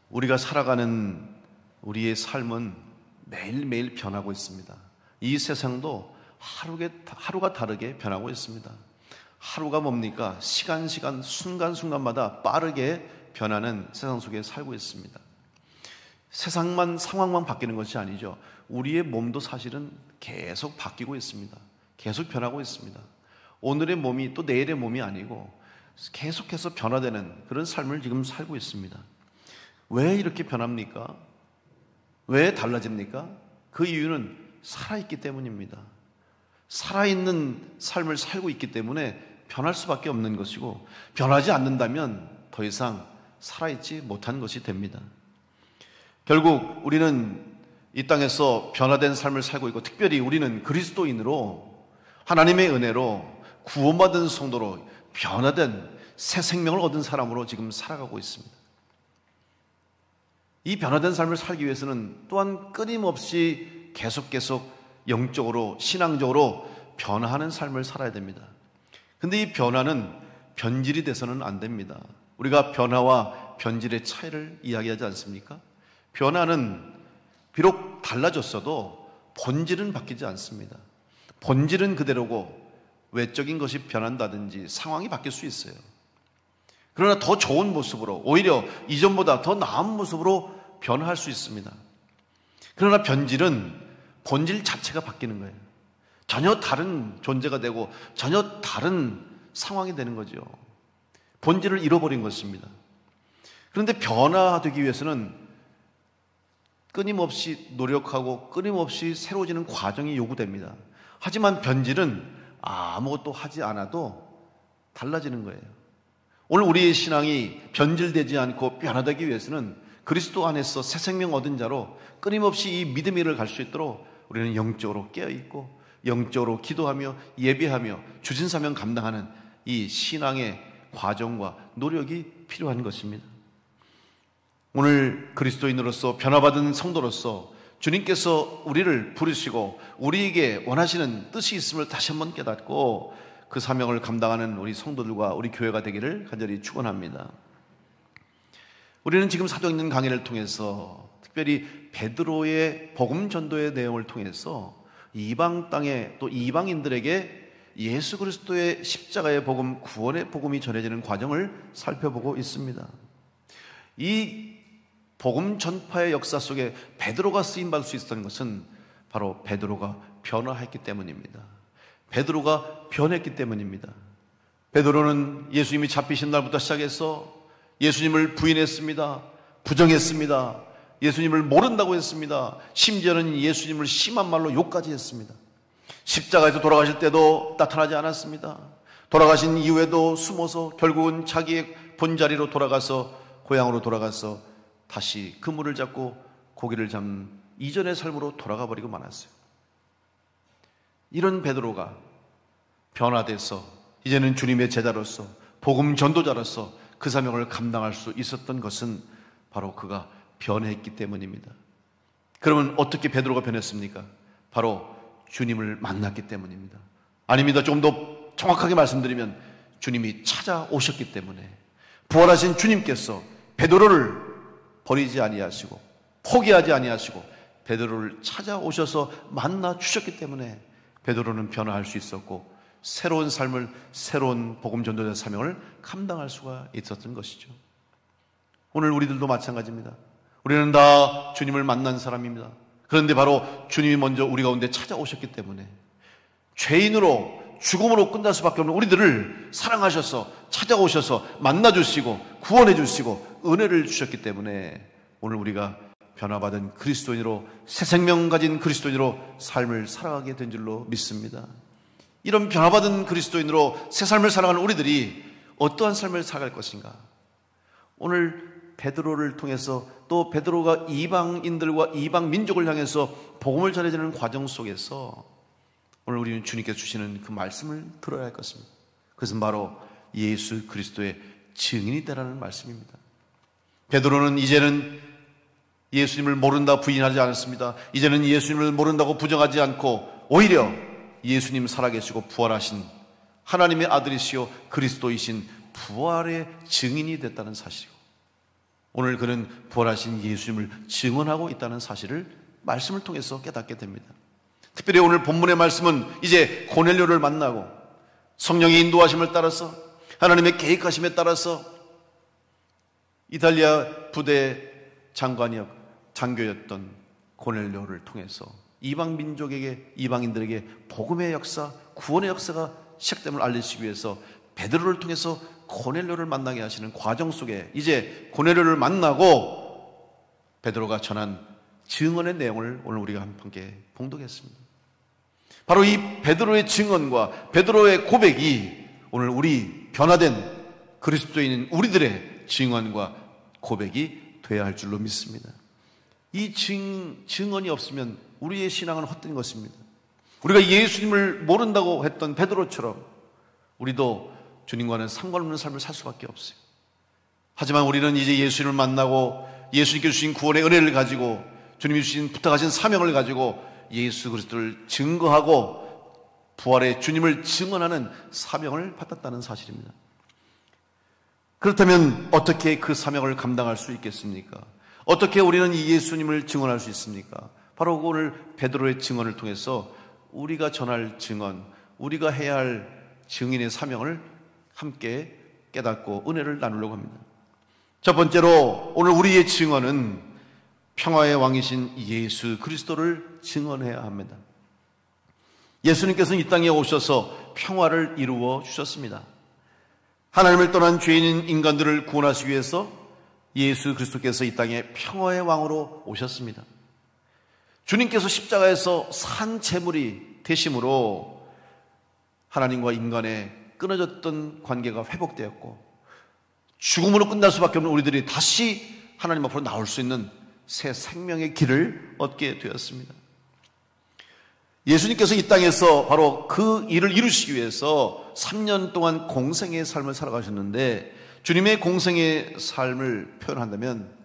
우리가 살아가는 우리의 삶은 매일매일 변하고 있습니다. 이 세상도 하루가 다르게 변하고 있습니다. 하루가 뭡니까? 시간, 순간순간마다 빠르게 변하는 세상 속에 살고 있습니다. 세상만, 상황만 바뀌는 것이 아니죠. 우리의 몸도 사실은 계속 바뀌고 있습니다. 계속 변하고 있습니다. 오늘의 몸이 또 내일의 몸이 아니고 계속해서 변화되는 그런 삶을 지금 살고 있습니다. 왜 이렇게 변합니까? 왜 달라집니까? 그 이유는 살아있기 때문입니다. 살아있는 삶을 살고 있기 때문에 변할 수밖에 없는 것이고, 변하지 않는다면 더 이상 살아있지 못한 것이 됩니다. 결국 우리는 이 땅에서 변화된 삶을 살고 있고, 특별히 우리는 그리스도인으로 하나님의 은혜로 구원받은 성도로 변화된 새 생명을 얻은 사람으로 지금 살아가고 있습니다. 이 변화된 삶을 살기 위해서는 또한 끊임없이 계속 영적으로, 신앙적으로 변화하는 삶을 살아야 됩니다. 근데 이 변화는 변질이 돼서는 안 됩니다. 우리가 변화와 변질의 차이를 이야기하지 않습니까? 변화는 비록 달라졌어도 본질은 바뀌지 않습니다. 본질은 그대로고 외적인 것이 변한다든지 상황이 바뀔 수 있어요. 그러나 더 좋은 모습으로, 오히려 이전보다 더 나은 모습으로 변화할 수 있습니다. 그러나 변질은 본질 자체가 바뀌는 거예요. 전혀 다른 존재가 되고 전혀 다른 상황이 되는 거죠. 본질을 잃어버린 것입니다. 그런데 변화되기 위해서는 끊임없이 노력하고 끊임없이 새로워지는 과정이 요구됩니다. 하지만 변질은 아무것도 하지 않아도 달라지는 거예요. 오늘 우리의 신앙이 변질되지 않고 변화되기 위해서는 그리스도 안에서 새 생명 얻은 자로 끊임없이 이 믿음의 일을 갈 수 있도록 우리는 영적으로 깨어있고 영적으로 기도하며 예배하며 주신 사명 감당하는 이 신앙의 과정과 노력이 필요한 것입니다. 오늘 그리스도인으로서 변화받은 성도로서 주님께서 우리를 부르시고 우리에게 원하시는 뜻이 있음을 다시 한번 깨닫고 그 사명을 감당하는 우리 성도들과 우리 교회가 되기를 간절히 축원합니다. 우리는 지금 사도행전 강해를 통해서 특별히 베드로의 복음 전도의 내용을 통해서 이방 땅에 또 이방인들에게 예수 그리스도의 십자가의 복음, 구원의 복음이 전해지는 과정을 살펴보고 있습니다. 이 복음 전파의 역사 속에 베드로가 쓰임받을 수 있었던 것은 바로 베드로가 변화했기 때문입니다. 베드로가 변했기 때문입니다. 베드로는 예수님이 잡히신 날부터 시작해서 예수님을 부인했습니다. 부정했습니다. 예수님을 모른다고 했습니다. 심지어는 예수님을 심한 말로 욕까지 했습니다. 십자가에서 돌아가실 때도 나타나지 않았습니다. 돌아가신 이후에도 숨어서 결국은 자기의 본자리로 돌아가서 고향으로 돌아가서 다시 그물을 잡고 고기를 잡는 이전의 삶으로 돌아가 버리고 말았어요. 이런 베드로가 변화돼서 이제는 주님의 제자로서 복음 전도자로서 그 사명을 감당할 수 있었던 것은 바로 그가 변했기 때문입니다. 그러면 어떻게 베드로가 변했습니까? 바로 주님을 만났기 때문입니다. 아닙니다. 조금 더 정확하게 말씀드리면 주님이 찾아오셨기 때문에, 부활하신 주님께서 베드로를 버리지 아니하시고 포기하지 아니하시고 베드로를 찾아오셔서 만나 주셨기 때문에 베드로는 변화할 수 있었고 새로운 삶을, 새로운 복음 전도자 사명을 감당할 수가 있었던 것이죠. 오늘 우리들도 마찬가지입니다. 우리는 다 주님을 만난 사람입니다. 그런데 바로 주님이 먼저 우리 가운데 찾아오셨기 때문에 죄인으로 죽음으로 끝날 수밖에 없는 우리들을 사랑하셔서 찾아오셔서 만나주시고 구원해주시고 은혜를 주셨기 때문에 오늘 우리가 변화받은 그리스도인으로 새 생명 가진 그리스도인으로 삶을 살아가게 된 줄로 믿습니다. 이런 변화받은 그리스도인으로 새 삶을 살아가는 우리들이 어떠한 삶을 살아갈 것인가? 오늘 베드로를 통해서 또 베드로가 이방인들과 이방 민족을 향해서 복음을 전해지는 과정 속에서 오늘 우리는 주님께서 주시는 그 말씀을 들어야 할 것입니다. 그것은 바로 예수 그리스도의 증인이 되라는 말씀입니다. 베드로는 이제는 예수님을 모른다 부인하지 않았습니다. 이제는 예수님을 모른다고 부정하지 않고 오히려 예수님 살아계시고 부활하신 하나님의 아들이시요 그리스도이신 부활의 증인이 됐다는 사실이고, 오늘 그는 부활하신 예수님을 증언하고 있다는 사실을 말씀을 통해서 깨닫게 됩니다. 특별히 오늘 본문의 말씀은 이제 고넬료를 만나고 성령의 인도하심을 따라서 하나님의 계획하심에 따라서 이탈리아 부대 장교였던 고넬료를 통해서 이방 민족에게, 이방인들에게 복음의 역사, 구원의 역사가 시작됨을 알리시기 위해서 베드로를 통해서 고넬료를 만나게 하시는 과정 속에 이제 고넬료를 만나고 베드로가 전한 증언의 내용을 오늘 우리가 함께 봉독했습니다. 바로 이 베드로의 증언과 베드로의 고백이 오늘 우리 변화된 그리스도인인 우리들의 증언과 고백이 되어야 할 줄로 믿습니다. 이 증언이 없으면 우리의 신앙은 헛된 것입니다. 우리가 예수님을 모른다고 했던 베드로처럼 우리도 주님과는 상관없는 삶을 살 수밖에 없어요. 하지만 우리는 이제 예수님을 만나고 예수님께 주신 구원의 은혜를 가지고 주님이 주신 부탁하신 사명을 가지고 예수 그리스도를 증거하고 부활의 주님을 증언하는 사명을 받았다는 사실입니다. 그렇다면 어떻게 그 사명을 감당할 수 있겠습니까? 어떻게 우리는 이 예수님을 증언할 수 있습니까? 바로 오늘 베드로의 증언을 통해서 우리가 전할 증언, 우리가 해야 할 증인의 사명을 함께 깨닫고 은혜를 나누려고 합니다. 첫 번째로 오늘 우리의 증언은 평화의 왕이신 예수 그리스도를 증언해야 합니다. 예수님께서는 이 땅에 오셔서 평화를 이루어 주셨습니다. 하나님을 떠난 죄인인 인간들을 구원하시기 위해서 예수 그리스도께서 이 땅에 평화의 왕으로 오셨습니다. 주님께서 십자가에서 산 제물이 되심으로 하나님과 인간의 끊어졌던 관계가 회복되었고 죽음으로 끝날 수밖에 없는 우리들이 다시 하나님 앞으로 나올 수 있는 새 생명의 길을 얻게 되었습니다. 예수님께서 이 땅에서 바로 그 일을 이루시기 위해서 3년 동안 공생의 삶을 살아가셨는데 주님의 공생의 삶을 표현한다면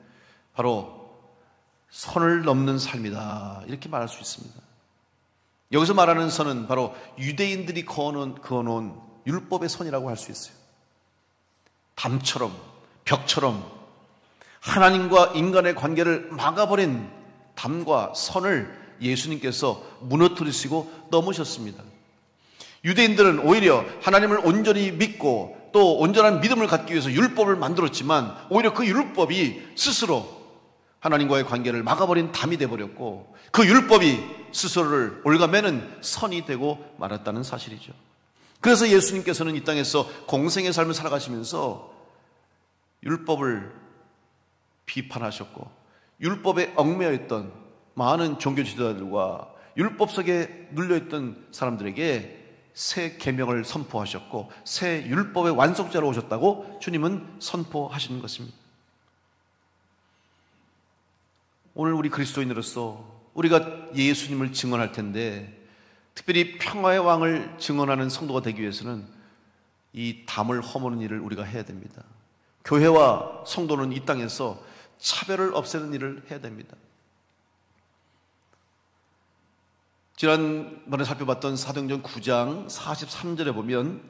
바로 선을 넘는 삶이다 이렇게 말할 수 있습니다. 여기서 말하는 선은 바로 유대인들이 그어놓은 율법의 선이라고 할 수 있어요. 담처럼 벽처럼 하나님과 인간의 관계를 막아버린 담과 선을 예수님께서 무너뜨리시고 넘으셨습니다. 유대인들은 오히려 하나님을 온전히 믿고 또 온전한 믿음을 갖기 위해서 율법을 만들었지만 오히려 그 율법이 스스로 하나님과의 관계를 막아버린 담이 되어버렸고 그 율법이 스스로를 올가매는 선이 되고 말았다는 사실이죠. 그래서 예수님께서는 이 땅에서 공생의 삶을 살아가시면서 율법을 비판하셨고 율법에 얽매여 있던 많은 종교 지도자들과 율법 속에 눌려있던 사람들에게 새 계명을 선포하셨고 새 율법의 완성자로 오셨다고 주님은 선포하시는 것입니다. 오늘 우리 그리스도인으로서 우리가 예수님을 증언할 텐데 특별히 평화의 왕을 증언하는 성도가 되기 위해서는 이 담을 허무는 일을 우리가 해야 됩니다. 교회와 성도는 이 땅에서 차별을 없애는 일을 해야 됩니다. 지난번에 살펴봤던 사도행전 9장 43절에 보면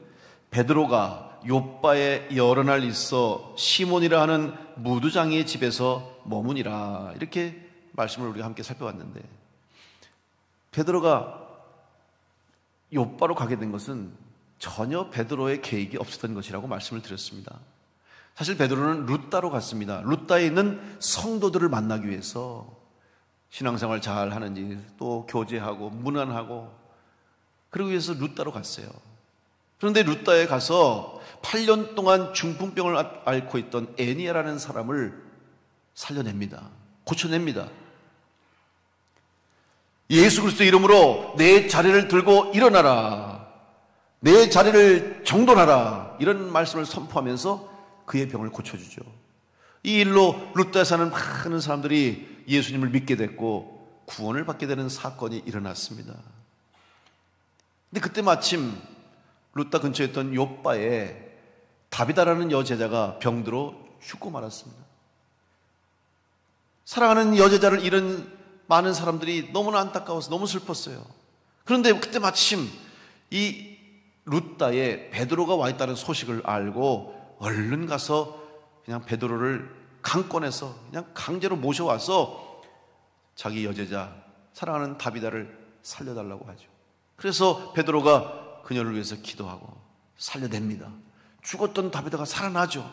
베드로가 욥바에 여러 날 있어 시몬이라 하는 무두장이의 집에서 머무니라 이렇게 말씀을 우리가 함께 살펴봤는데 베드로가 욥바로 가게 된 것은 전혀 베드로의 계획이 없었던 것이라고 말씀을 드렸습니다. 사실 베드로는 룻다로 갔습니다. 룻다에 있는 성도들을 만나기 위해서 신앙생활 잘 하는지 또 교제하고 문안하고 그러기 위해서 룻다로 갔어요. 그런데 룻다에 가서 8년 동안 중풍병을 앓고 있던 애니아라는 사람을 살려냅니다. 고쳐냅니다. 예수 그리스도 이름으로 내 자리를 들고 일어나라. 내 자리를 정돈하라. 이런 말씀을 선포하면서 그의 병을 고쳐주죠. 이 일로 룻다에 사는 많은 사람들이 예수님을 믿게 됐고 구원을 받게 되는 사건이 일어났습니다. 근데 그때 마침 룻다 근처에 있던 욥바에 다비다라는 여제자가 병들어 죽고 말았습니다. 사랑하는 여제자를 잃은 많은 사람들이 너무나 안타까워서 너무 슬펐어요. 그런데 그때 마침 이 룻다에 베드로가 와 있다는 소식을 알고 얼른 가서 그냥 베드로를 강권에서 그냥 강제로 모셔와서 자기 여제자 사랑하는 다비다를 살려달라고 하죠. 그래서 베드로가 그녀를 위해서 기도하고 살려냅니다. 죽었던 다비다가 살아나죠.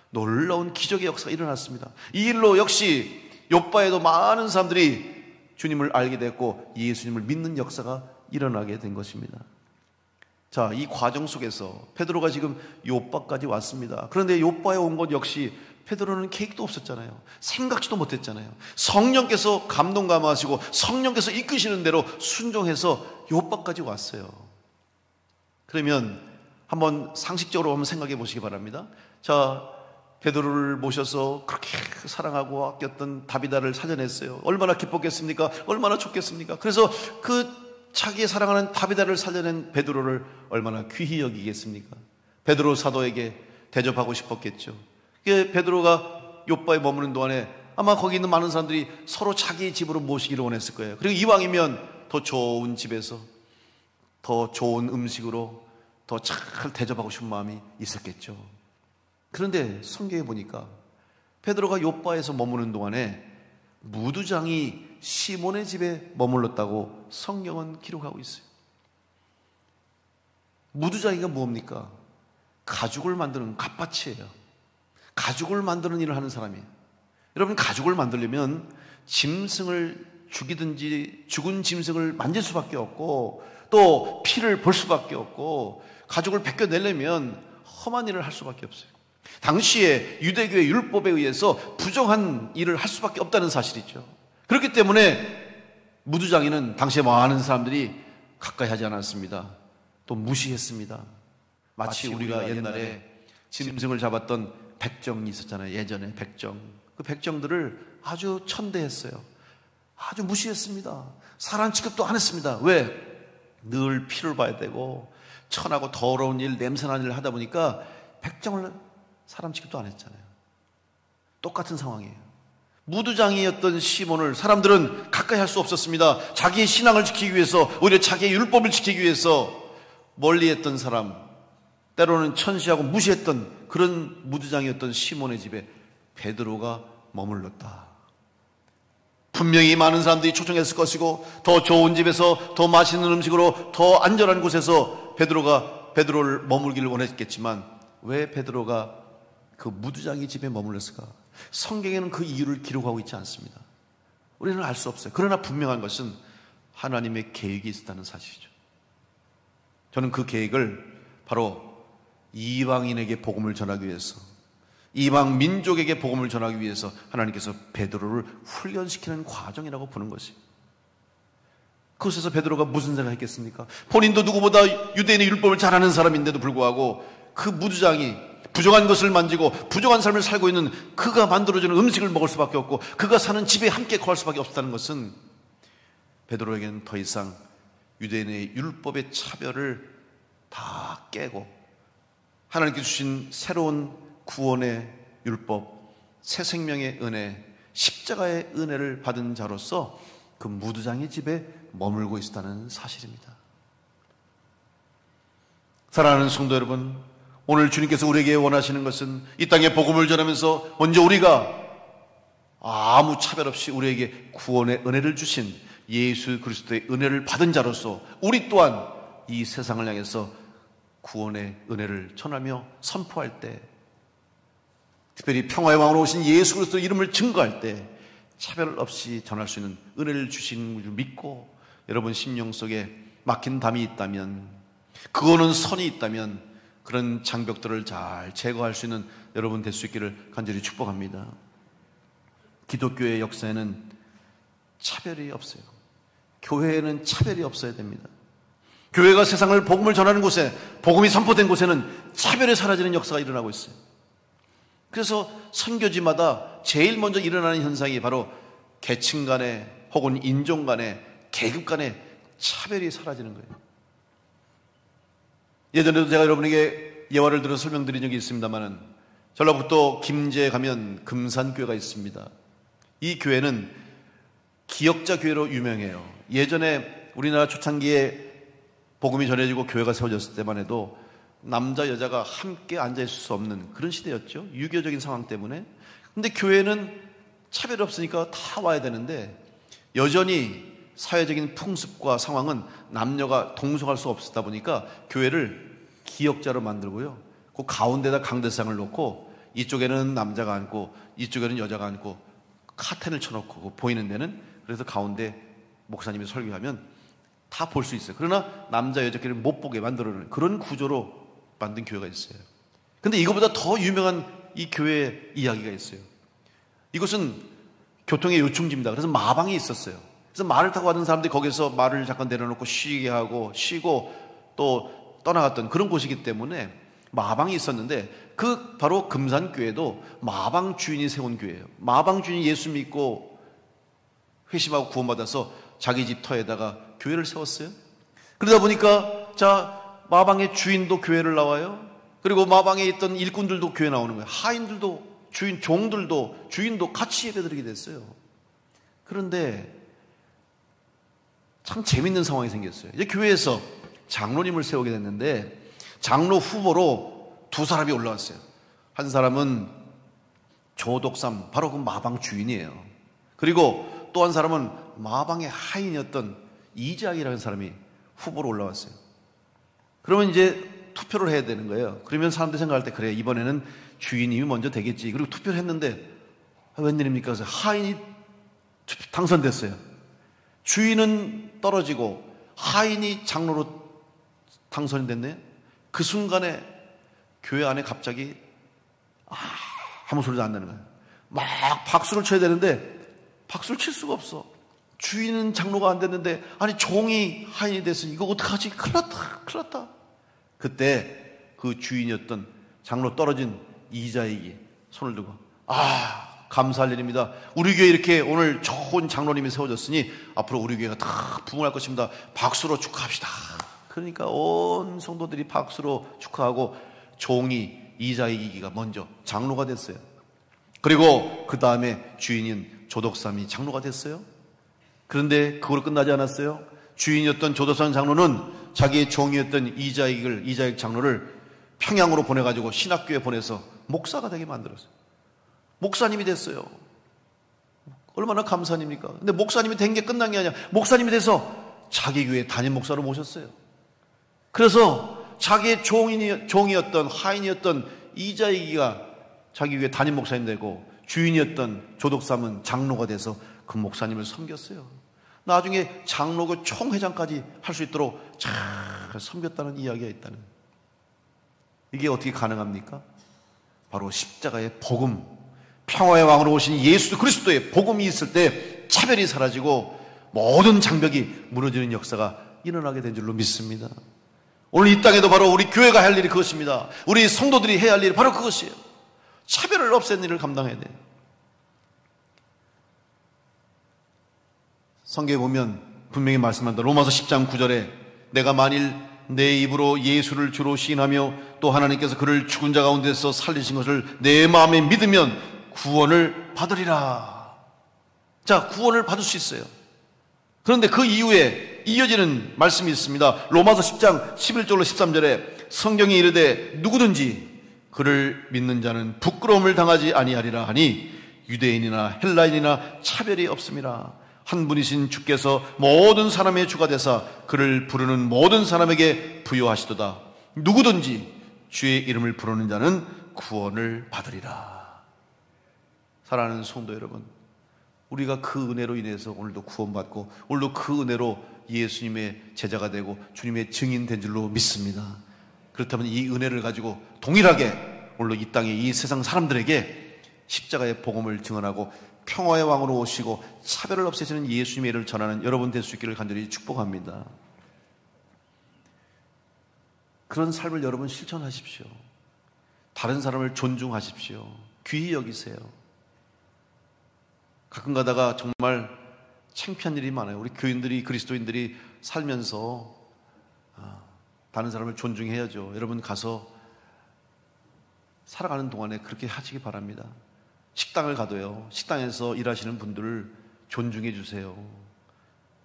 놀라운 기적의 역사가 일어났습니다. 이 일로 역시 욥바에도 많은 사람들이 주님을 알게 됐고 예수님을 믿는 역사가 일어나게 된 것입니다. 자, 이 과정 속에서 베드로가 지금 욥바까지 왔습니다. 그런데 욥바에 온 것 역시 베드로는 계획도 없었잖아요. 생각지도 못했잖아요. 성령께서 감동 감화하시고 성령께서 이끄시는 대로 순종해서 욥바까지 왔어요. 그러면 한번 상식적으로 한번 생각해 보시기 바랍니다. 자, 베드로를 모셔서 그렇게 사랑하고 아꼈던 다비다를 살려냈어요. 얼마나 기뻤겠습니까? 얼마나 좋겠습니까? 그래서 그 자기의 사랑하는 다비다를 살려낸 베드로를 얼마나 귀히 여기겠습니까? 베드로 사도에게 대접하고 싶었겠죠. 베드로가 욥바에 머무는 동안에 아마 거기 있는 많은 사람들이 서로 자기 집으로 모시기를 원했을 거예요. 그리고 이왕이면 더 좋은 집에서 더 좋은 음식으로 더 잘 대접하고 싶은 마음이 있었겠죠. 그런데 성경에 보니까 베드로가 욥바에서 머무는 동안에 무두장이 시몬의 집에 머물렀다고 성경은 기록하고 있어요. 무두장이가 뭡니까? 가죽을 만드는 갓밭이에요. 가죽을 만드는 일을 하는 사람이에요. 여러분, 가죽을 만들려면 짐승을 죽이든지 죽은 짐승을 만질 수밖에 없고 또 피를 볼 수밖에 없고 가죽을 벗겨내려면 험한 일을 할 수밖에 없어요. 당시에 유대교의 율법에 의해서 부정한 일을 할 수밖에 없다는 사실이죠. 그렇기 때문에 무두장이는 당시에 많은 사람들이 가까이 하지 않았습니다. 또 무시했습니다. 마치 우리가 옛날에 짐승을 잡았던 백정이 있었잖아요. 예전에 백정. 그 백정들을 아주 천대했어요. 아주 무시했습니다. 사람 취급도 안 했습니다. 왜? 늘 피를 봐야 되고 천하고 더러운 일, 냄새나는 일을 하다 보니까 백정을 사람 취급도 안 했잖아요. 똑같은 상황이에요. 무두장이었던 시몬을 사람들은 가까이 할 수 없었습니다. 자기의 신앙을 지키기 위해서, 오히려 자기의 율법을 지키기 위해서 멀리했던 사람, 때로는 천시하고 무시했던 그런 무두장이었던 시몬의 집에 베드로가 머물렀다. 분명히 많은 사람들이 초청했을 것이고 더 좋은 집에서 더 맛있는 음식으로 더 안전한 곳에서 베드로를 머물기를 원했겠지만 왜 베드로가 그 무두장이 집에 머물렀을까? 성경에는 그 이유를 기록하고 있지 않습니다. 우리는 알 수 없어요. 그러나 분명한 것은 하나님의 계획이 있었다는 사실이죠. 저는 그 계획을 바로 이방인에게 복음을 전하기 위해서, 이방 민족에게 복음을 전하기 위해서 하나님께서 베드로를 훈련시키는 과정이라고 보는 것이에요. 그곳에서 베드로가 무슨 생각을 했겠습니까? 본인도 누구보다 유대인의 율법을 잘 아는 사람인데도 불구하고 그 무두장이 부정한 것을 만지고 부정한 삶을 살고 있는 그가 만들어주는 음식을 먹을 수밖에 없고 그가 사는 집에 함께 거할 수밖에 없다는 것은 베드로에게는 더 이상 유대인의 율법의 차별을 다 깨고 하나님께 주신 새로운 구원의 율법, 새 생명의 은혜, 십자가의 은혜를 받은 자로서 그 무두장의 집에 머물고 있었다는 사실입니다. 사랑하는 성도 여러분, 오늘 주님께서 우리에게 원하시는 것은 이 땅에 복음을 전하면서 먼저 우리가 아무 차별 없이 우리에게 구원의 은혜를 주신 예수 그리스도의 은혜를 받은 자로서 우리 또한 이 세상을 향해서 구원의 은혜를 전하며 선포할 때, 특별히 평화의 왕으로 오신 예수 그리스도의 이름을 증거할 때 차별 없이 전할 수 있는 은혜를 주시는 줄 믿고 여러분 심령 속에 막힌 담이 있다면, 그거는 선이 있다면 그런 장벽들을 잘 제거할 수 있는 여러분 될 수 있기를 간절히 축복합니다. 기독교의 역사에는 차별이 없어요. 교회에는 차별이 없어야 됩니다. 교회가 세상을 복음을 전하는 곳에, 복음이 선포된 곳에는 차별이 사라지는 역사가 일어나고 있어요. 그래서 선교지마다 제일 먼저 일어나는 현상이 바로 계층 간에 혹은 인종 간에 계급 간에 차별이 사라지는 거예요. 예전에도 제가 여러분에게 예화를 들어 설명드린 적이 있습니다만 전라북도 김제에 가면 금산교회가 있습니다. 이 교회는 기역자 교회로 유명해요. 예전에 우리나라 초창기에 복음이 전해지고 교회가 세워졌을 때만 해도 남자 여자가 함께 앉아있을 수 없는 그런 시대였죠. 유교적인 상황 때문에. 근데 교회는 차별이 없으니까 다 와야 되는데 여전히 사회적인 풍습과 상황은 남녀가 동성할 수 없다 보니까 교회를 기역자로 만들고요. 그 가운데다 강대상을 놓고 이쪽에는 남자가 앉고 이쪽에는 여자가 앉고 카텐을 쳐놓고 보이는 데는 그래서 가운데 목사님이 설교하면 다 볼 수 있어요. 그러나 남자 여자끼리 못 보게 만들어놓은 그런 구조로 만든 교회가 있어요. 근데 이거보다 더 유명한 이 교회 이야기가 있어요. 이것은 교통의 요충지입니다. 그래서 마방이 있었어요. 그래서 말을 타고 가던 사람들이 거기서 말을 잠깐 내려놓고 쉬게 하고 쉬고 또 떠나갔던 그런 곳이기 때문에 마방이 있었는데 그 바로 금산교회도 마방 주인이 세운 교회예요. 마방 주인이 예수 믿고 회심하고 구원받아서 자기 집 터에다가 교회를 세웠어요. 그러다 보니까 마방의 주인도 교회를 나와요. 그리고 마방에 있던 일꾼들도 교회 나오는 거예요. 하인들도 주인, 종들도 주인도 같이 예배드리게 됐어요. 그런데 참 재밌는 상황이 생겼어요. 이제 교회에서 장로님을 세우게 됐는데 장로 후보로 두 사람이 올라왔어요. 한 사람은 조독삼, 바로 그 마방 주인이에요. 그리고 또 한 사람은 마방의 하인이었던 이자익이라는 사람이 후보로 올라왔어요. 그러면 이제 투표를 해야 되는 거예요. 그러면 사람들이 생각할 때 그래, 이번에는 주인님이 먼저 되겠지. 그리고 투표를 했는데 웬일입니까? 그래서 하인이 당선됐어요. 주인은 떨어지고 하인이 장로로 당선이 됐네. 그 순간에 교회 안에 갑자기 아무 소리도 안 나는 거예요. 막 박수를 쳐야 되는데 박수를 칠 수가 없어. 주인은 장로가 안 됐는데 아니 종이 하인이 됐으니 이거 어떡하지? 큰일 났다. 그때 그 주인이었던 장로 떨어진 이자익이 손을 들고 감사할 일입니다. 우리 교회 이렇게 오늘 좋은 장로님이 세워졌으니 앞으로 우리 교회가 다 부흥할 것입니다. 박수로 축하합시다. 그러니까 온 성도들이 박수로 축하하고 종이 이자익이가 먼저 장로가 됐어요. 그리고 그 다음에 주인인 조덕삼이 장로가 됐어요. 그런데 그걸로 끝나지 않았어요. 주인이었던 조덕삼 장로는 자기의 종이었던 이자익 장로를 평양으로 보내가지고 신학교에 보내서 목사가 되게 만들었어요. 목사님이 됐어요. 얼마나 감사합니까? 근데 목사님이 된 게 끝난 게 아니라 목사님이 돼서 자기 교회 담임 목사로 모셨어요. 그래서 자기의 종이었던 하인이었던 이자익이가 자기 교회 담임 목사님 되고 주인이었던 조덕삼은 장로가 돼서 그 목사님을 섬겼어요. 나중에 장로교 총회장까지 할 수 있도록 잘 섬겼다는 이야기가 있다는. 이게 어떻게 가능합니까? 바로 십자가의 복음, 평화의 왕으로 오신 예수 그리스도의 복음이 있을 때 차별이 사라지고 모든 장벽이 무너지는 역사가 일어나게 된 줄로 믿습니다. 오늘 이 땅에도 바로 우리 교회가 할 일이 그것입니다. 우리 성도들이 해야 할 일이 바로 그것이에요. 차별을 없애는 일을 감당해야 돼요. 성경에 보면 분명히 말씀한다. 로마서 10장 9절에 내가 만일 내 입으로 예수를 주로 시인하며 또 하나님께서 그를 죽은 자 가운데서 살리신 것을 내 마음에 믿으면 구원을 받으리라. 자, 구원을 받을 수 있어요. 그런데 그 이후에 이어지는 말씀이 있습니다. 로마서 10장 11절로 13절에 성경이 이르되 누구든지 그를 믿는 자는 부끄러움을 당하지 아니하리라 하니 유대인이나 헬라인이나 차별이 없음이라. 한 분이신 주께서 모든 사람의 주가 되사 그를 부르는 모든 사람에게 부여하시도다. 누구든지 주의 이름을 부르는 자는 구원을 받으리라. 사랑하는 성도 여러분, 우리가 그 은혜로 인해서 오늘도 구원받고 오늘도 그 은혜로 예수님의 제자가 되고 주님의 증인 된 줄로 믿습니다. 그렇다면 이 은혜를 가지고 동일하게 오늘도 이 땅에 이 세상 사람들에게 십자가의 복음을 증언하고 평화의 왕으로 오시고 차별을 없애시는 예수님의 일을 전하는 여러분 될 수 있기를 간절히 축복합니다. 그런 삶을 여러분 실천하십시오. 다른 사람을 존중하십시오. 귀히 여기세요. 가끔 가다가 정말 창피한 일이 많아요. 우리 교인들이, 그리스도인들이 살면서 다른 사람을 존중해야죠. 여러분 가서 살아가는 동안에 그렇게 하시기 바랍니다. 식당을 가도요, 식당에서 일하시는 분들을 존중해 주세요.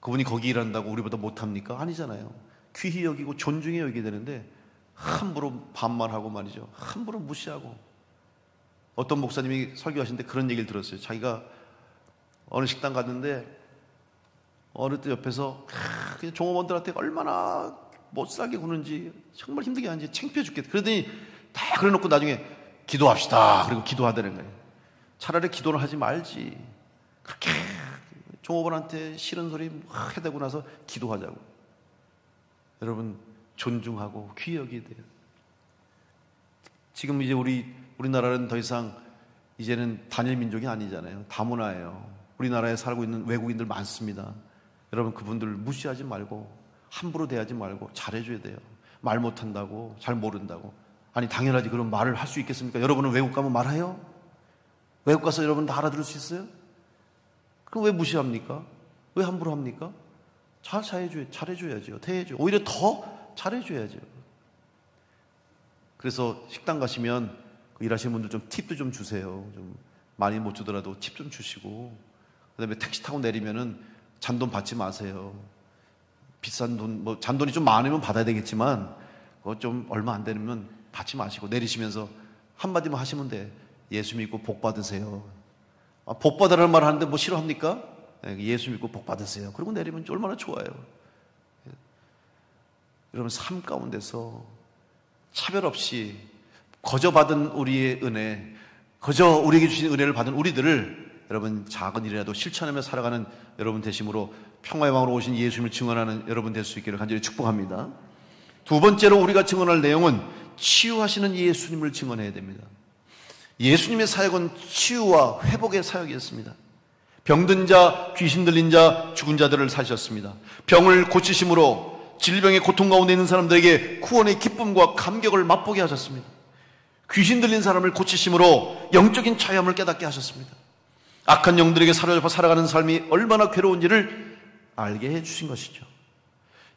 그분이 거기 일한다고 우리보다 못합니까? 아니잖아요. 귀히 여기고 존중해 여기게 되는데 함부로 반말하고 말이죠. 함부로 무시하고 어떤 목사님이 설교하시는데 그런 얘기를 들었어요. 자기가 어느 식당 갔는데 어느 때 옆에서 그냥 종업원들한테 얼마나 못살게 구는지 정말 힘들게 하는지 창피해 죽겠다. 그러더니 다 그래놓고 나중에 기도합시다. 그리고 기도하다는 거예요. 차라리 기도를 하지 말지. 그렇게 종업원한테 싫은 소리 해대고 나서 기도하자고. 여러분 존중하고 귀여기야 돼요. 지금 이제 우리나라는 더 이상 이제는 단일 민족이 아니잖아요. 다문화예요. 우리나라에 살고 있는 외국인들 많습니다. 여러분 그분들 무시하지 말고 함부로 대하지 말고 잘해줘야 돼요. 말 못한다고 잘 모른다고. 아니 당연하지. 그럼 말을 할 수 있겠습니까? 여러분은 외국 가면 말해요? 외국 가서 여러분 다 알아들을 수 있어요? 그럼 왜 무시합니까? 왜 함부로 합니까? 잘해줘야죠. 대해줘. 오히려 더 잘해줘야죠. 그래서 식당 가시면 일하시는 분들 좀 팁도 좀 주세요. 좀 많이 못 주더라도 팁 좀 주시고, 그 다음에 택시 타고 내리면은 잔돈 받지 마세요. 비싼 돈, 뭐 잔돈이 좀 많으면 받아야 되겠지만 그거 좀 얼마 안 되면 받지 마시고 내리시면서 한마디만 하시면 돼. 예수 믿고 복 받으세요. 복 받으라는 말 하는데 뭐 싫어합니까? 예수 믿고 복 받으세요. 그리고 내리면 얼마나 좋아요. 여러분 삶 가운데서 차별 없이 거저 받은 우리의 은혜, 거저 우리에게 주신 은혜를 받은 우리들을 여러분 작은 일이라도 실천하며 살아가는 여러분 되심으로 평화의 왕으로 오신 예수님을 증언하는 여러분 될 수 있기를 간절히 축복합니다. 두 번째로 우리가 증언할 내용은 치유하시는 예수님을 증언해야 됩니다. 예수님의 사역은 치유와 회복의 사역이었습니다. 병든 자, 귀신 들린 자, 죽은 자들을 사셨습니다. 병을 고치심으로 질병의 고통 가운데 있는 사람들에게 구원의 기쁨과 감격을 맛보게 하셨습니다. 귀신 들린 사람을 고치심으로 영적인 자유함을 깨닫게 하셨습니다. 악한 영들에게 사로잡혀 살아가는 삶이 얼마나 괴로운지를 알게 해주신 것이죠.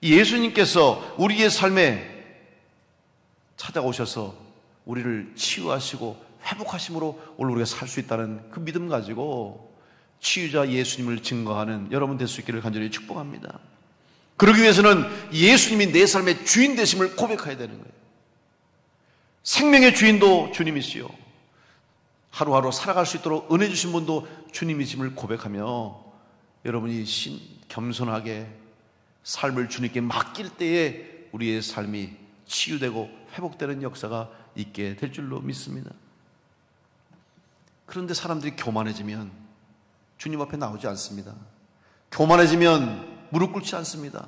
예수님께서 우리의 삶에 찾아오셔서 우리를 치유하시고 회복하심으로 오늘 우리가 살 수 있다는 그 믿음 가지고 치유자 예수님을 증거하는 여러분 될 수 있기를 간절히 축복합니다. 그러기 위해서는 예수님이 내 삶의 주인 되심을 고백해야 되는 거예요. 생명의 주인도 주님이시요, 하루하루 살아갈 수 있도록 은혜 주신 분도 주님이심을 고백하며 여러분이 겸손하게 삶을 주님께 맡길 때에 우리의 삶이 치유되고 회복되는 역사가 있게 될 줄로 믿습니다. 그런데 사람들이 교만해지면 주님 앞에 나오지 않습니다. 교만해지면 무릎 꿇지 않습니다.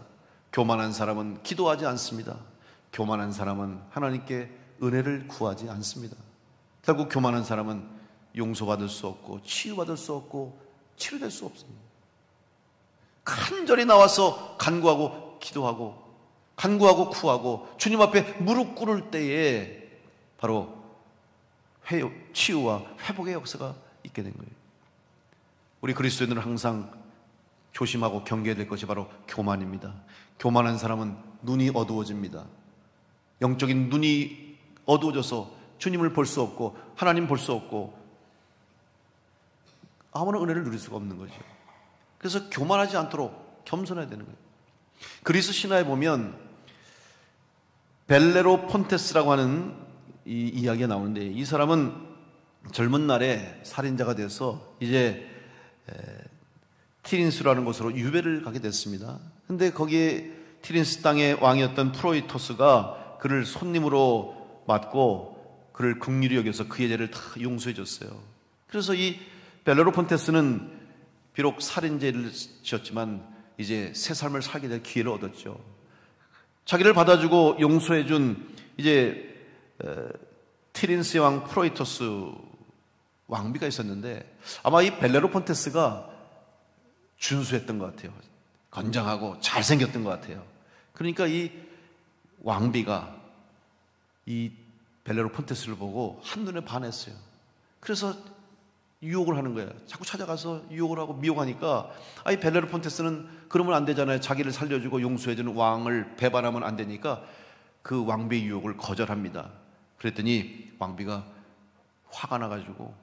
교만한 사람은 기도하지 않습니다. 교만한 사람은 하나님께 은혜를 구하지 않습니다. 결국 교만한 사람은 용서받을 수 없고 치유받을 수 없고 치료될 수 없습니다. 간절히 나와서 간구하고 기도하고 간구하고 구하고 주님 앞에 무릎 꿇을 때에 바로 치유와 회복의 역사가 있게 된 거예요. 우리 그리스도인들은 항상 조심하고 경계해야 될 것이 바로 교만입니다. 교만한 사람은 눈이 어두워집니다. 영적인 눈이 어두워져서 주님을 볼 수 없고 하나님 볼 수 없고 아무런 은혜를 누릴 수가 없는 거죠. 그래서 교만하지 않도록 겸손해야 되는 거예요. 그리스 신화에 보면 벨레로 폰테스라고 하는 이 이야기가 나오는데, 이 사람은 젊은 날에 살인자가 돼서 이제 티린스라는 곳으로 유배를 가게 됐습니다. 근데 거기에 티린스 땅의 왕이었던 프로이토스가 그를 손님으로 맞고 그를 긍휼히 여겨서 그의 죄를 다 용서해 줬어요. 그래서 이 벨레로폰테스는 비록 살인죄를 지었지만 이제 새 삶을 살게 될 기회를 얻었죠. 자기를 받아주고 용서해준 이제 티린스 왕 프로이토스 왕비가 있었는데 아마 이 벨레로폰테스가 준수했던 것 같아요. 건장하고 잘생겼던 것 같아요. 그러니까 이 왕비가 이 벨레로폰테스를 보고 한눈에 반했어요. 그래서 유혹을 하는 거예요. 자꾸 찾아가서 유혹을 하고 미혹하니까 이 벨레로폰테스는 그러면 안 되잖아요. 자기를 살려주고 용서해주는 왕을 배반하면 안 되니까 그 왕비의 유혹을 거절합니다. 그랬더니 왕비가 화가 나가지고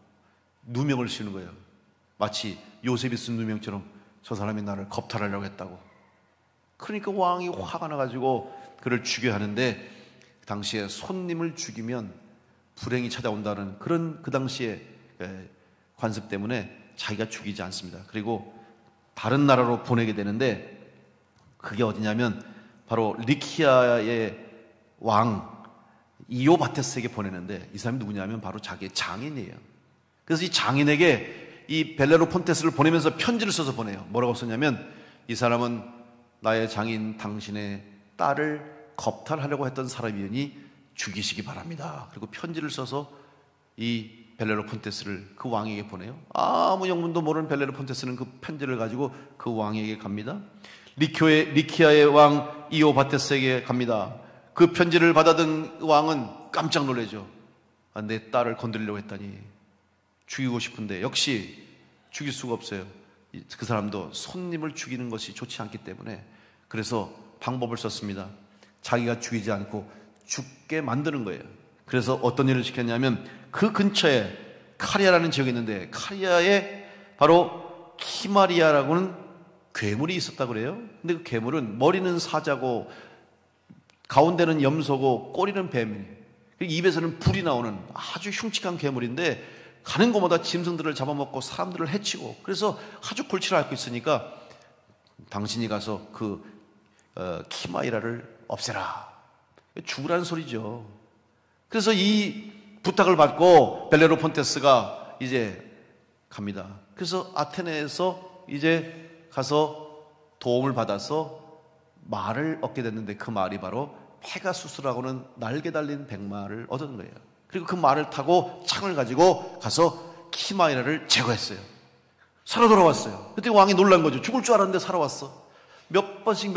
누명을 씌우는 거예요. 마치 요셉이 쓴 누명처럼 저 사람이 나를 겁탈하려고 했다고. 그러니까 왕이 화가 나가지고 그를 죽여야 하는데, 당시에 손님을 죽이면 불행이 찾아온다는 그런 그 당시의 관습 때문에 자기가 죽이지 않습니다. 그리고 다른 나라로 보내게 되는데, 그게 어디냐면 바로 리키아의 왕 이오바테스에게 보내는데, 이 사람이 누구냐면 바로 자기의 장인이에요. 그래서 이 장인에게 이 벨레로폰테스를 보내면서 편지를 써서 보내요. 뭐라고 썼냐면, 이 사람은 나의 장인 당신의 딸을 겁탈하려고 했던 사람이니 죽이시기 바랍니다. 그리고 편지를 써서 이 벨레로폰테스를 그 왕에게 보내요. 아무 영문도 모르는 벨레로폰테스는 그 편지를 가지고 그 왕에게 갑니다. 리키아의 왕 이오바테스에게 갑니다. 그 편지를 받아든 왕은 깜짝 놀라죠. 내 딸을 건드리려고 했다니, 죽이고 싶은데 역시 죽일 수가 없어요. 그 사람도 손님을 죽이는 것이 좋지 않기 때문에, 그래서 방법을 썼습니다. 자기가 죽이지 않고 죽게 만드는 거예요. 그래서 어떤 일을 시켰냐면, 그 근처에 카리아라는 지역이 있는데, 카리아에 바로 키마리아라고는 괴물이 있었다고 그래요. 근데 그 괴물은 머리는 사자고 가운데는 염소고 꼬리는 뱀이에요. 입에서는 불이 나오는 아주 흉측한 괴물인데, 가는 곳마다 짐승들을 잡아먹고 사람들을 해치고, 그래서 아주 골치를 앓고 있으니까 당신이 가서 그 키마이라를 없애라, 죽으라는 소리죠. 그래서 이 부탁을 받고 벨레로폰테스가 이제 갑니다. 그래서 아테네에서 이제 가서 도움을 받아서 말을 얻게 됐는데, 그 말이 바로 페가수스라고는 날개 달린 백마를 얻은 거예요. 그리고 그 말을 타고 창을 가지고 가서 키마이라를 제거했어요. 살아 돌아왔어요. 그때 왕이 놀란 거죠. 죽을 줄 알았는데 살아왔어. 몇 번씩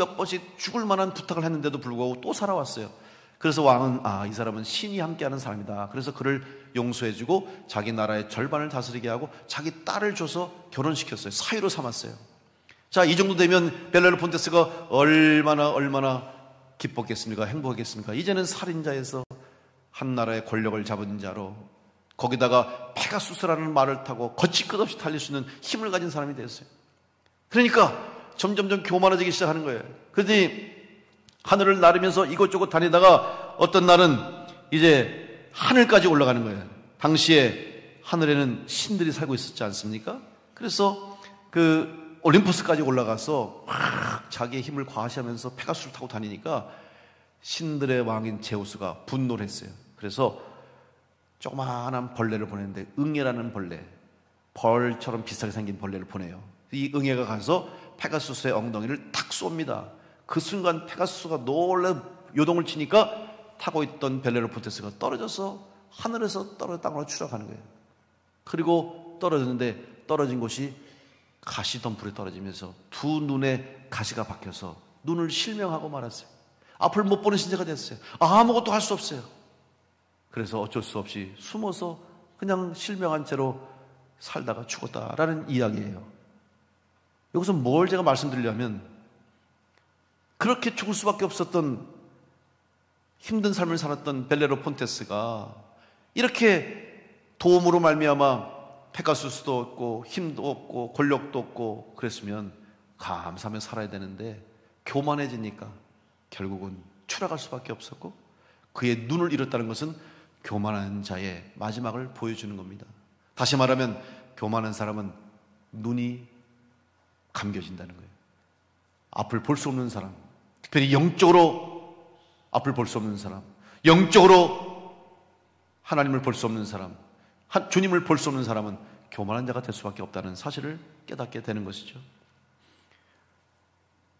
죽을 만한 부탁을 했는데도 불구하고 또 살아왔어요. 그래서 왕은 이 사람은 신이 함께하는 사람이다. 그래서 그를 용서해주고 자기 나라의 절반을 다스리게 하고 자기 딸을 줘서 결혼시켰어요. 사위로 삼았어요. 자, 이 정도 되면 벨레로폰테스가 얼마나 기뻤겠습니까? 행복하겠습니까? 이제는 살인자에서 한 나라의 권력을 잡은 자로, 거기다가 페가수스라는 말을 타고 거치 끝없이 달릴 수 있는 힘을 가진 사람이 되었어요. 그러니까 점점점 교만해지기 시작하는 거예요. 그러더니 하늘을 나르면서 이곳저곳 다니다가 어떤 날은 이제 하늘까지 올라가는 거예요. 당시에 하늘에는 신들이 살고 있었지 않습니까? 그래서 그 올림푸스까지 올라가서 자기의 힘을 과시하면서 페가수스를 타고 다니니까 신들의 왕인 제우스가 분노를 했어요. 그래서 조그마한 벌레를 보냈는데, 응애라는 벌레, 벌처럼 비슷하게 생긴 벌레를 보내요. 이 응애가 가서 페가수스의 엉덩이를 탁 쏩니다. 그 순간 페가수스가 놀라 요동을 치니까 타고 있던 벨레로폰테스가 떨어져서 하늘에서 떨어져 땅으로 추락하는 거예요. 그리고 떨어졌는데 떨어진 곳이 가시덤불에 떨어지면서 두 눈에 가시가 박혀서 눈을 실명하고 말았어요. 앞을 못 보는 신세가 됐어요. 아무것도 할 수 없어요. 그래서 어쩔 수 없이 숨어서 그냥 실명한 채로 살다가 죽었다라는 이야기예요. 여기서 뭘 제가 말씀드리려면, 그렇게 죽을 수밖에 없었던 힘든 삶을 살았던 벨레로폰테스가 이렇게 도움으로 말미암아 페가수스도 없고 힘도 없고 권력도 없고 그랬으면 감사하며 살아야 되는데, 교만해지니까 결국은 추락할 수밖에 없었고, 그의 눈을 잃었다는 것은 교만한 자의 마지막을 보여주는 겁니다. 다시 말하면 교만한 사람은 눈이 감겨진다는 거예요. 앞을 볼 수 없는 사람, 특별히 영적으로 앞을 볼 수 없는 사람, 영적으로 하나님을 볼 수 없는 사람, 주님을 볼 수 없는 사람은 교만한 자가 될 수밖에 없다는 사실을 깨닫게 되는 것이죠.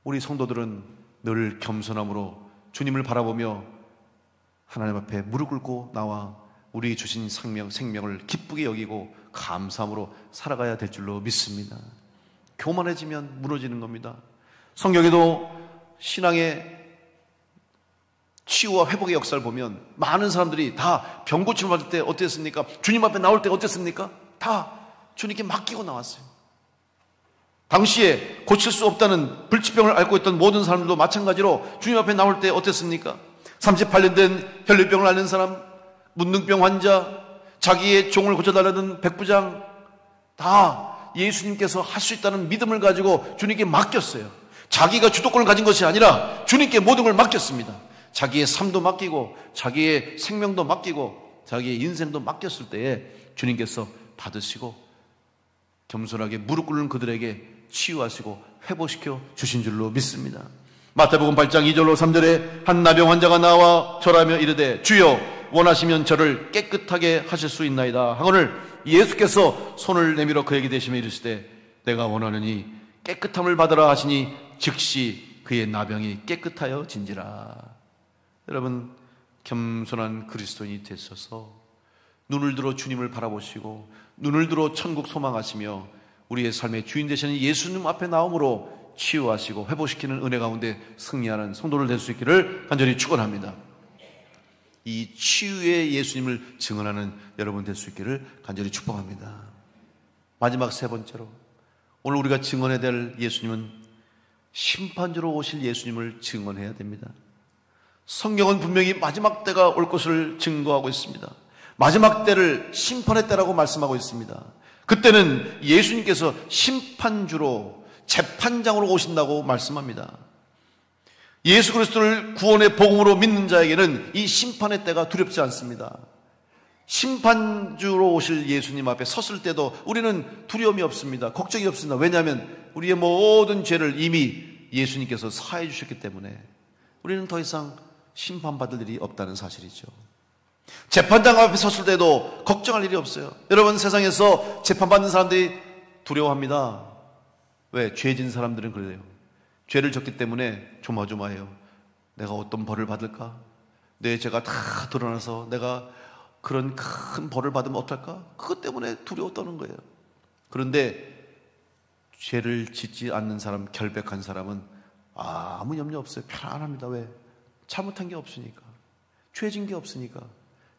우리 성도들은 늘 겸손함으로 주님을 바라보며 하나님 앞에 무릎 꿇고 나와 우리 주신 생명을 기쁘게 여기고 감사함으로 살아가야 될 줄로 믿습니다. 교만해지면 무너지는 겁니다. 성경에도 신앙의 치유와 회복의 역사를 보면 많은 사람들이 다 병고침을 받을 때 어땠습니까? 주님 앞에 나올 때 어땠습니까? 다 주님께 맡기고 나왔어요. 당시에 고칠 수 없다는 불치병을 앓고 있던 모든 사람들도 마찬가지로 주님 앞에 나올 때 어땠습니까? 38년 된 혈류병을 앓는 사람, 문둥병 환자, 자기의 종을 고쳐달라는 백부장, 다 예수님께서 할 수 있다는 믿음을 가지고 주님께 맡겼어요. 자기가 주도권을 가진 것이 아니라 주님께 모든 걸 맡겼습니다. 자기의 삶도 맡기고 자기의 생명도 맡기고 자기의 인생도 맡겼을 때에 주님께서 받으시고 겸손하게 무릎 꿇는 그들에게 치유하시고 회복시켜 주신 줄로 믿습니다. 마태복음 8장 2절로 3절에 한 나병 환자가 나와 절하며 이르되 주여 원하시면 저를 깨끗하게 하실 수 있나이다 하거늘 예수께서 손을 내밀어 그에게 대시며 이르시되 내가 원하느니 깨끗함을 받으라 하시니 즉시 그의 나병이 깨끗하여 진지라. 여러분, 겸손한 그리스도인이 되셔서 눈을 들어 주님을 바라보시고 눈을 들어 천국 소망하시며 우리의 삶의 주인 되시는 예수님 앞에 나옴으로 치유하시고 회복시키는 은혜 가운데 승리하는 성도를 될 수 있기를 간절히 축원합니다. 이 치유의 예수님을 증언하는 여러분 될 수 있기를 간절히 축복합니다. 마지막 세 번째로, 오늘 우리가 증언해야 될 예수님은 심판주로 오실 예수님을 증언해야 됩니다. 성경은 분명히 마지막 때가 올 것을 증거하고 있습니다. 마지막 때를 심판의 때라고 말씀하고 있습니다. 그때는 예수님께서 심판주로 재판장으로 오신다고 말씀합니다. 예수 그리스도를 구원의 복음으로 믿는 자에게는 이 심판의 때가 두렵지 않습니다. 심판주로 오실 예수님 앞에 섰을 때도 우리는 두려움이 없습니다. 걱정이 없습니다. 왜냐하면 우리의 모든 죄를 이미 예수님께서 사해 주셨기 때문에 우리는 더 이상 심판받을 일이 없다는 사실이죠. 재판장 앞에 섰을 때도 걱정할 일이 없어요. 여러분, 세상에서 재판받는 사람들이 두려워합니다. 왜? 죄진 사람들은 그래요. 죄를 졌기 때문에 조마조마해요. 내가 어떤 벌을 받을까? 내 죄가 다 드러나서 내가 그런 큰 벌을 받으면 어떨까? 그것 때문에 두려워 떠는 거예요. 그런데 죄를 짓지 않는 사람, 결백한 사람은 아무 염려 없어요. 편안합니다. 왜? 잘못한 게 없으니까. 죄진 게 없으니까.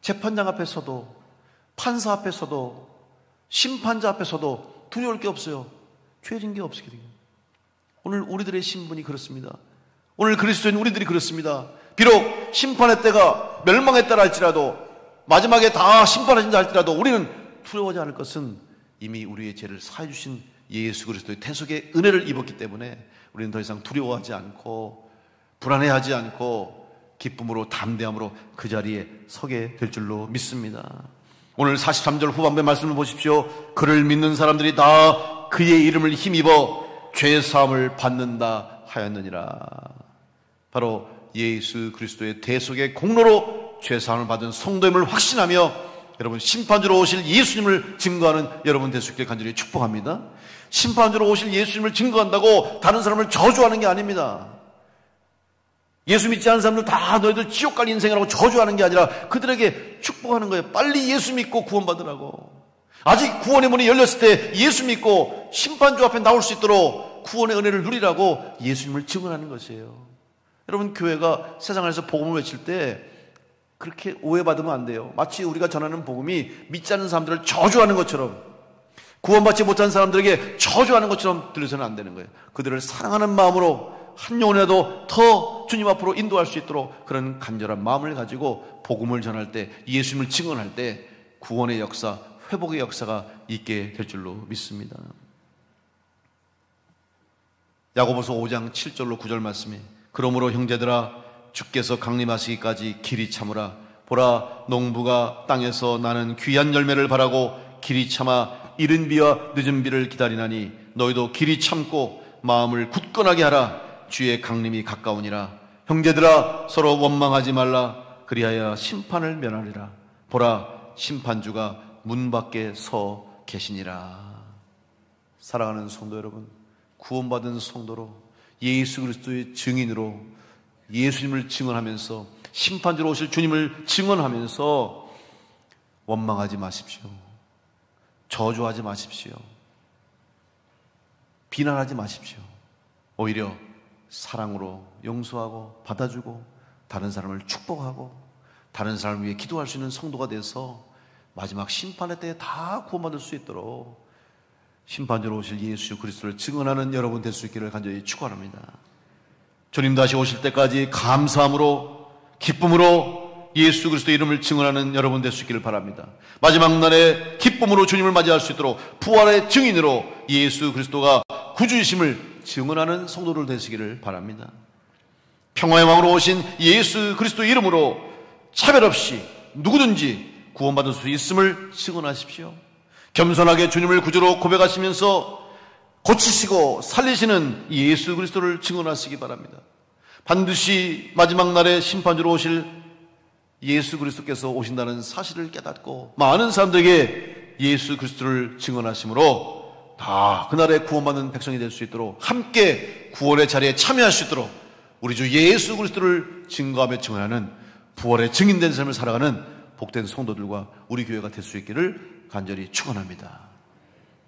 재판장 앞에서도, 판사 앞에서도, 심판자 앞에서도 두려울 게 없어요. 죄진 게 없기 때문에. 오늘 우리들의 신분이 그렇습니다. 오늘 그리스도인 우리들이 그렇습니다. 비록 심판의 때가 멸망의 때라 할지라도, 마지막에 다 심판하신다 할지라도 우리는 두려워하지 않을 것은 이미 우리의 죄를 사해 주신 예수 그리스도의 대속의 은혜를 입었기 때문에 우리는 더 이상 두려워하지 않고 불안해하지 않고 기쁨으로 담대함으로 그 자리에 서게 될 줄로 믿습니다. 오늘 43절 후반부의 말씀을 보십시오. 그를 믿는 사람들이 다 그의 이름을 힘입어 죄사함을 받는다 하였느니라. 바로 예수 그리스도의 대속의 공로로 죄사함을 받은 성도임을 확신하며 여러분, 심판주로 오실 예수님을 증거하는 여러분 될 수 있길 간절히 축복합니다. 심판주로 오실 예수님을 증거한다고 다른 사람을 저주하는 게 아닙니다. 예수 믿지 않는 사람들 다 너희들 지옥 갈 인생이라고 저주하는 게 아니라 그들에게 축복하는 거예요. 빨리 예수 믿고 구원받으라고. 아직 구원의 문이 열렸을 때 예수 믿고 심판주 앞에 나올 수 있도록 구원의 은혜를 누리라고 예수님을 증언하는 것이에요. 여러분, 교회가 세상에서 복음을 외칠 때 그렇게 오해받으면 안 돼요. 마치 우리가 전하는 복음이 믿지 않는 사람들을 저주하는 것처럼, 구원받지 못한 사람들에게 저주하는 것처럼 들려서는 안 되는 거예요. 그들을 사랑하는 마음으로 한 영혼이라도 더 주님 앞으로 인도할 수 있도록 그런 간절한 마음을 가지고 복음을 전할 때, 예수님을 증언할 때 구원의 역사, 회복의 역사가 있게 될 줄로 믿습니다. 야고보서 5장 7절로 9절 말씀에 그러므로 형제들아 주께서 강림하시기까지 길이 참으라. 보라, 농부가 땅에서 나는 귀한 열매를 바라고 길이 참아 이른 비와 늦은 비를 기다리나니 너희도 길이 참고 마음을 굳건하게 하라. 주의 강림이 가까우니라. 형제들아 서로 원망하지 말라. 그리하여 심판을 면하리라. 보라, 심판주가 문 밖에 서 계시니라. 사랑하는 성도 여러분, 구원받은 성도로 예수 그리스도의 증인으로 예수님을 증언하면서 심판주로 오실 주님을 증언하면서 원망하지 마십시오. 저주하지 마십시오. 비난하지 마십시오. 오히려 사랑으로 용서하고 받아주고 다른 사람을 축복하고 다른 사람을 위해 기도할 수 있는 성도가 돼서 마지막 심판의 때에 다 구원받을 수 있도록 심판주로 오실 예수 그리스도를 증언하는 여러분 될 수 있기를 간절히 축원합니다. 주님 다시 오실 때까지 감사함으로 기쁨으로 예수 그리스도 이름을 증언하는 여러분 될 수 있기를 바랍니다. 마지막 날에 기쁨으로 주님을 맞이할 수 있도록 부활의 증인으로 예수 그리스도가 구주이심을 증언하는 성도를 되시기를 바랍니다. 평화의 왕으로 오신 예수 그리스도 이름으로 차별 없이 누구든지 구원받을 수 있음을 증언하십시오. 겸손하게 주님을 구주로 고백하시면서 고치시고 살리시는 예수 그리스도를 증언하시기 바랍니다. 반드시 마지막 날에 심판주로 오실 예수 그리스도께서 오신다는 사실을 깨닫고 많은 사람들에게 예수 그리스도를 증언하심으로 다 그날에 구원받는 백성이 될 수 있도록 함께 구원의 자리에 참여할 수 있도록 우리 주 예수 그리스도를 증거하며 증언하는 부활의 증인된 삶을 살아가는 복된 성도들과 우리 교회가 될 수 있기를 간절히 축원합니다.